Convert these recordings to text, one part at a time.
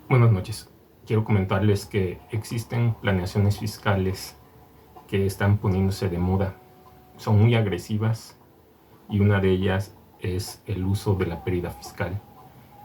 Buenas noches. Quiero comentarles que existen planeaciones fiscales que están poniéndose de moda. Son muy agresivas y una de ellas es el uso de la pérdida fiscal,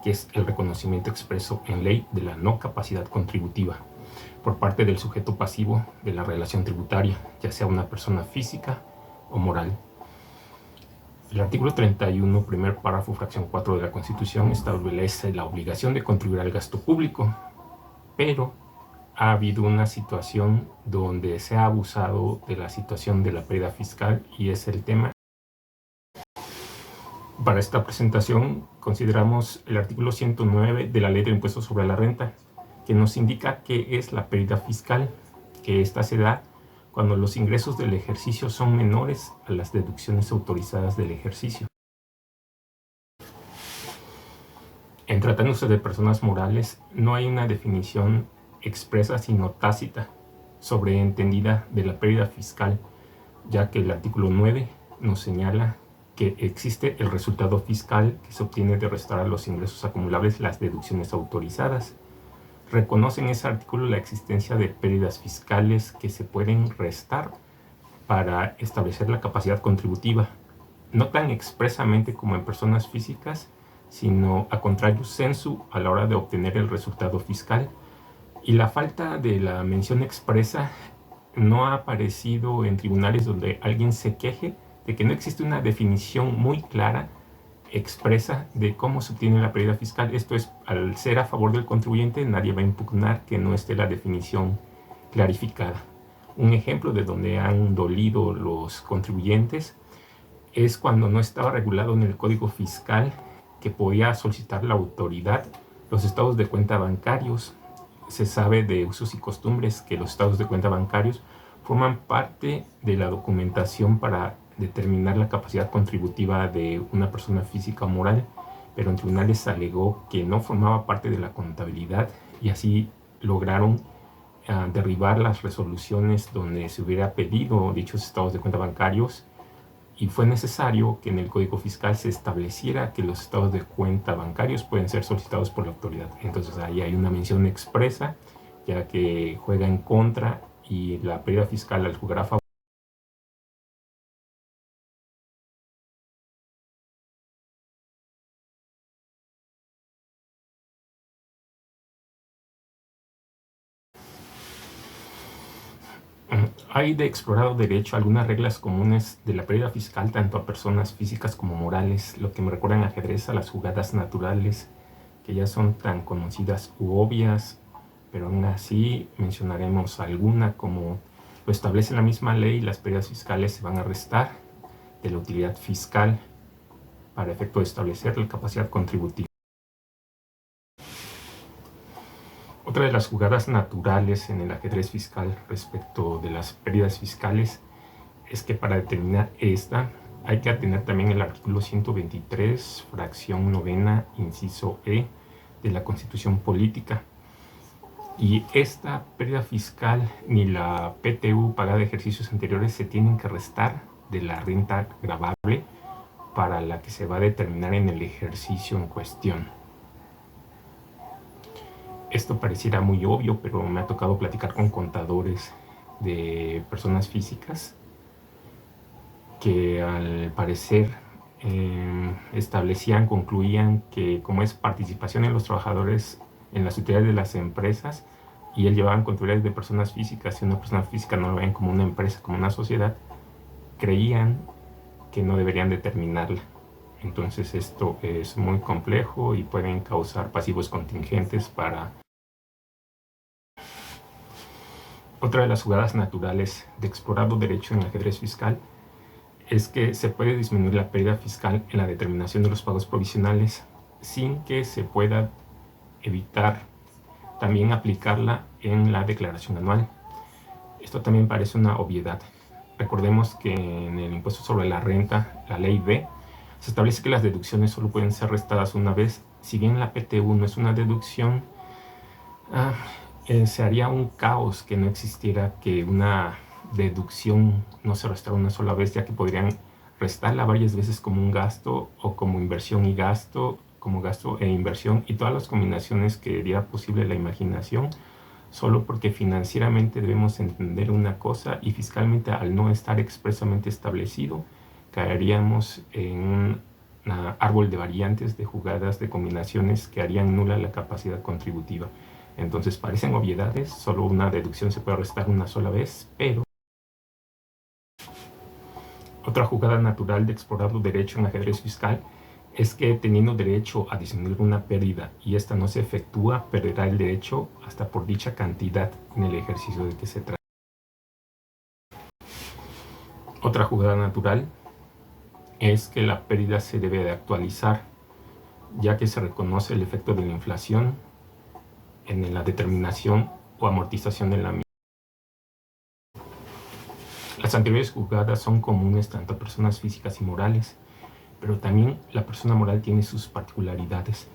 que es el reconocimiento expreso en ley de la no capacidad contributiva por parte del sujeto pasivo de la relación tributaria, ya sea una persona física o moral. El artículo 31, primer párrafo, fracción 4 de la Constitución establece la obligación de contribuir al gasto público, pero ha habido una situación donde se ha abusado de la situación de la pérdida fiscal y es el tema. Para esta presentación consideramos el artículo 109 de la Ley de Impuestos sobre la Renta, que nos indica qué es la pérdida fiscal, que esta se da cuando los ingresos del ejercicio son menores a las deducciones autorizadas del ejercicio. En tratándose de personas morales, no hay una definición expresa sino tácita, sobreentendida de la pérdida fiscal, ya que el artículo 9 nos señala que existe el resultado fiscal que se obtiene de restar a los ingresos acumulables las deducciones autorizadas. Reconoce en ese artículo la existencia de pérdidas fiscales que se pueden restar para establecer la capacidad contributiva, no tan expresamente como en personas físicas, sino a contrario sensu a la hora de obtener el resultado fiscal. Y la falta de la mención expresa no ha aparecido en tribunales donde alguien se queje de que no existe una definición muy clara, expresa, de cómo se obtiene la pérdida fiscal. Esto es, al ser a favor del contribuyente, nadie va a impugnar que no esté la definición clarificada. Un ejemplo de donde han dolido los contribuyentes es cuando no estaba regulado en el Código Fiscal que podía solicitar la autoridad los estados de cuenta bancarios. Se sabe de usos y costumbres que los estados de cuenta bancarios forman parte de la documentación para determinar la capacidad contributiva de una persona física o moral, pero en tribunales se alegó que no formaba parte de la contabilidad y así lograron derribar las resoluciones donde se hubiera pedido dichos estados de cuenta bancarios, y fue necesario que en el Código Fiscal se estableciera que los estados de cuenta bancarios pueden ser solicitados por la autoridad. Entonces ahí hay una mención expresa, ya que juega en contra, y la pérdida fiscal, al jugar a favor, hay de explorado derecho algunas reglas comunes de la pérdida fiscal tanto a personas físicas como morales, lo que me recuerda en ajedrez a las jugadas naturales, que ya son tan conocidas u obvias, pero aún así mencionaremos alguna, como lo establece la misma ley: las pérdidas fiscales se van a restar de la utilidad fiscal para efecto de establecer la capacidad contributiva. Otra de las jugadas naturales en el ajedrez fiscal respecto de las pérdidas fiscales es que para determinar esta hay que atener también el artículo 123, fracción novena, inciso E de la Constitución Política. Y esta pérdida fiscal ni la PTU pagada de ejercicios anteriores se tienen que restar de la renta gravable para la que se va a determinar en el ejercicio en cuestión. Esto pareciera muy obvio, pero me ha tocado platicar con contadores de personas físicas que al parecer establecían, concluían que como es participación en los trabajadores en las utilidades de las empresas, y él llevaban contabilidades de personas físicas y una persona física no lo ven como una empresa, como una sociedad, creían que no deberían determinarla. Entonces esto es muy complejo y pueden causar pasivos contingentes para... Otra de las jugadas naturales de explorado derecho en el ajedrez fiscal es que se puede disminuir la pérdida fiscal en la determinación de los pagos provisionales sin que se pueda evitar también aplicarla en la declaración anual. Esto también parece una obviedad. Recordemos que en el impuesto sobre la renta, la ley B, se establece que las deducciones solo pueden ser restadas una vez. Si bien la PTU no es una deducción, se haría un caos que no existiera que una deducción no se restara una sola vez, ya que podrían restarla varias veces como un gasto o como inversión y gasto, como gasto e inversión y todas las combinaciones que diera posible la imaginación, solo porque financieramente debemos entender una cosa y fiscalmente, al no estar expresamente establecido, caeríamos en un árbol de variantes, de jugadas, de combinaciones que harían nula la capacidad contributiva. Entonces parecen obviedades, solo una deducción se puede restar una sola vez, pero otra jugada natural de explorar el derecho en ajedrez fiscal es que, teniendo derecho a disminuir una pérdida y esta no se efectúa, perderá el derecho hasta por dicha cantidad en el ejercicio de que se trata. Otra jugada natural es que la pérdida se debe de actualizar, ya que se reconoce el efecto de la inflación en la determinación o amortización de la misma. Las anteriores jugadas son comunes tanto a personas físicas y morales, pero también la persona moral tiene sus particularidades,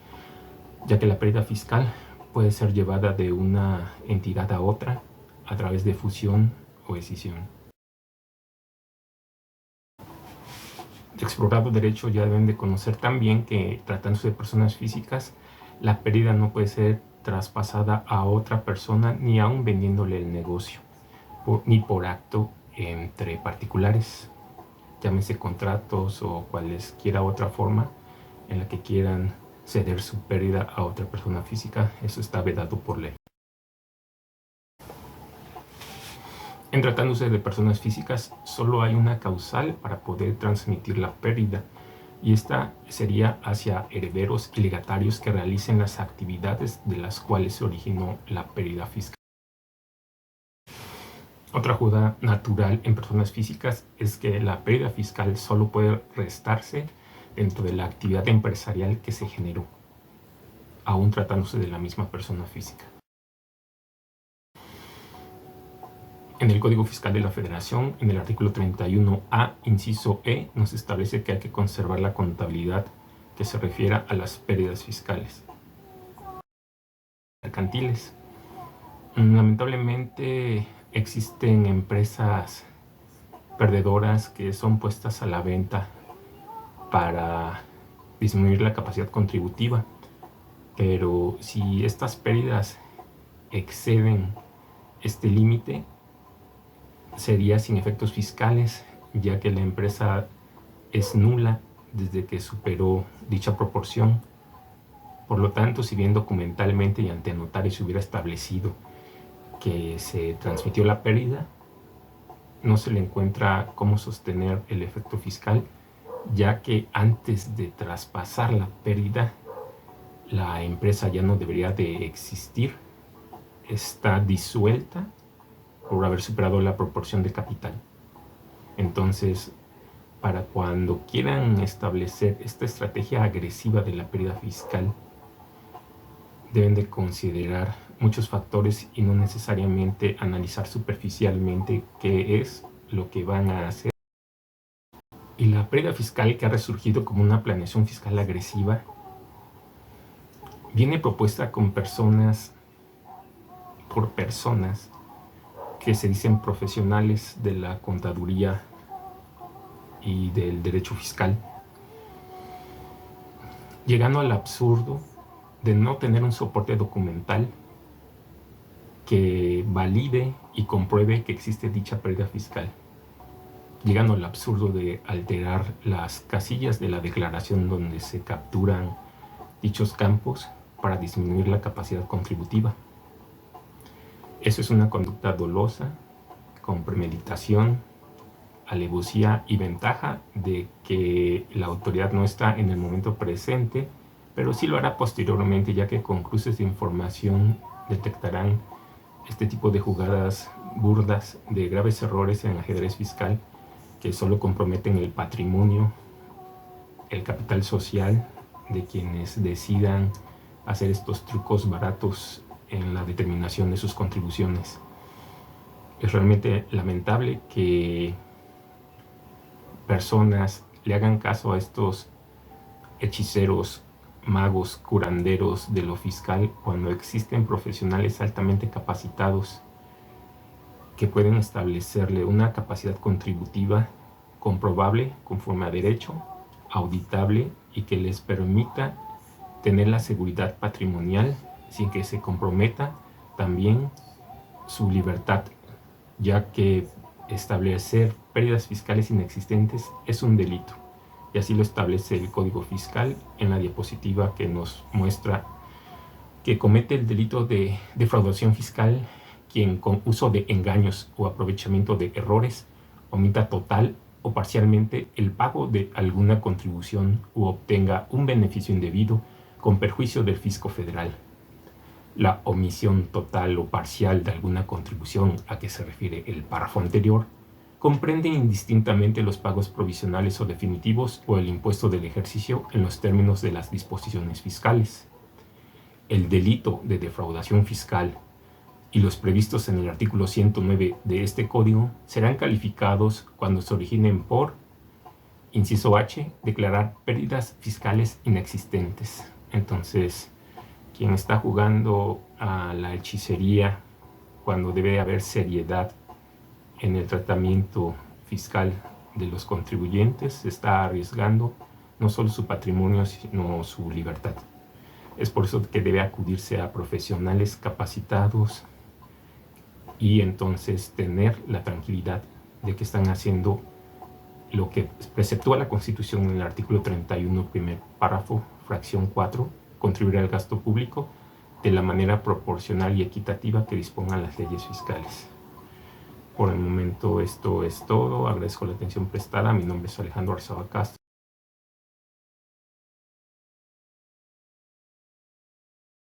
ya que la pérdida fiscal puede ser llevada de una entidad a otra a través de fusión o escisión. De explorado derecho ya deben de conocer también que, tratándose de personas físicas, la pérdida no puede ser traspasada a otra persona ni aun vendiéndole el negocio, ni por acto entre particulares, llámese contratos o cualesquiera otra forma en la que quieran ceder su pérdida a otra persona física. Eso está vedado por ley. En tratándose de personas físicas, solo hay una causal para poder transmitir la pérdida, y esta sería hacia herederos y legatarios que realicen las actividades de las cuales se originó la pérdida fiscal. Otra jugada natural en personas físicas es que la pérdida fiscal solo puede restarse dentro de la actividad empresarial que se generó, aún tratándose de la misma persona física. En el Código Fiscal de la Federación, en el artículo 31A, inciso E, nos establece que hay que conservar la contabilidad que se refiera a las pérdidas fiscales mercantiles. Lamentablemente existen empresas perdedoras que son puestas a la venta para disminuir la capacidad contributiva, pero si estas pérdidas exceden este límite, sería sin efectos fiscales, ya que la empresa es nula desde que superó dicha proporción. Por lo tanto, si bien documentalmente y ante notario se hubiera establecido que se transmitió la pérdida, no se le encuentra cómo sostener el efecto fiscal, ya que antes de traspasar la pérdida, la empresa ya no debería de existir, está disuelta por haber superado la proporción de capital. Entonces, para cuando quieran establecer esta estrategia agresiva de la pérdida fiscal, deben de considerar muchos factores y no necesariamente analizar superficialmente qué es lo que van a hacer. Y la pérdida fiscal, que ha resurgido como una planeación fiscal agresiva, viene propuesta por personas que se dicen profesionales de la contaduría y del derecho fiscal, llegando al absurdo de no tener un soporte documental que valide y compruebe que existe dicha pérdida fiscal, llegando al absurdo de alterar las casillas de la declaración donde se capturan dichos campos para disminuir la capacidad contributiva. Eso es una conducta dolosa, con premeditación, alevosía y ventaja de que la autoridad no está en el momento presente, pero sí lo hará posteriormente, ya que con cruces de información detectarán este tipo de jugadas burdas, de graves errores en ajedrez fiscal que solo comprometen el patrimonio, el capital social de quienes decidan hacer estos trucos baratos en la determinación de sus contribuciones. Es realmente lamentable que personas le hagan caso a estos hechiceros, magos, curanderos de lo fiscal, cuando existen profesionales altamente capacitados que pueden establecerle una capacidad contributiva comprobable conforme a derecho, auditable, y que les permita tener la seguridad patrimonial sin que se comprometa también su libertad, ya que establecer pérdidas fiscales inexistentes es un delito, y así lo establece el Código Fiscal en la diapositiva que nos muestra que comete el delito de defraudación fiscal quien con uso de engaños o aprovechamiento de errores omita total o parcialmente el pago de alguna contribución u obtenga un beneficio indebido con perjuicio del fisco federal. La omisión total o parcial de alguna contribución a que se refiere el párrafo anterior comprende indistintamente los pagos provisionales o definitivos o el impuesto del ejercicio en los términos de las disposiciones fiscales. El delito de defraudación fiscal y los previstos en el artículo 109 de este código serán calificados cuando se originen por, inciso H, declarar pérdidas fiscales inexistentes. Entonces, quien está jugando a la hechicería cuando debe haber seriedad en el tratamiento fiscal de los contribuyentes está arriesgando no solo su patrimonio, sino su libertad. Es por eso que debe acudirse a profesionales capacitados y entonces tener la tranquilidad de que están haciendo lo que preceptúa la Constitución en el artículo 31, primer párrafo, fracción 4, contribuir al gasto público de la manera proporcional y equitativa que dispongan las leyes fiscales. Por el momento esto es todo. Agradezco la atención prestada. Mi nombre es Alejandro Arzaba Castro.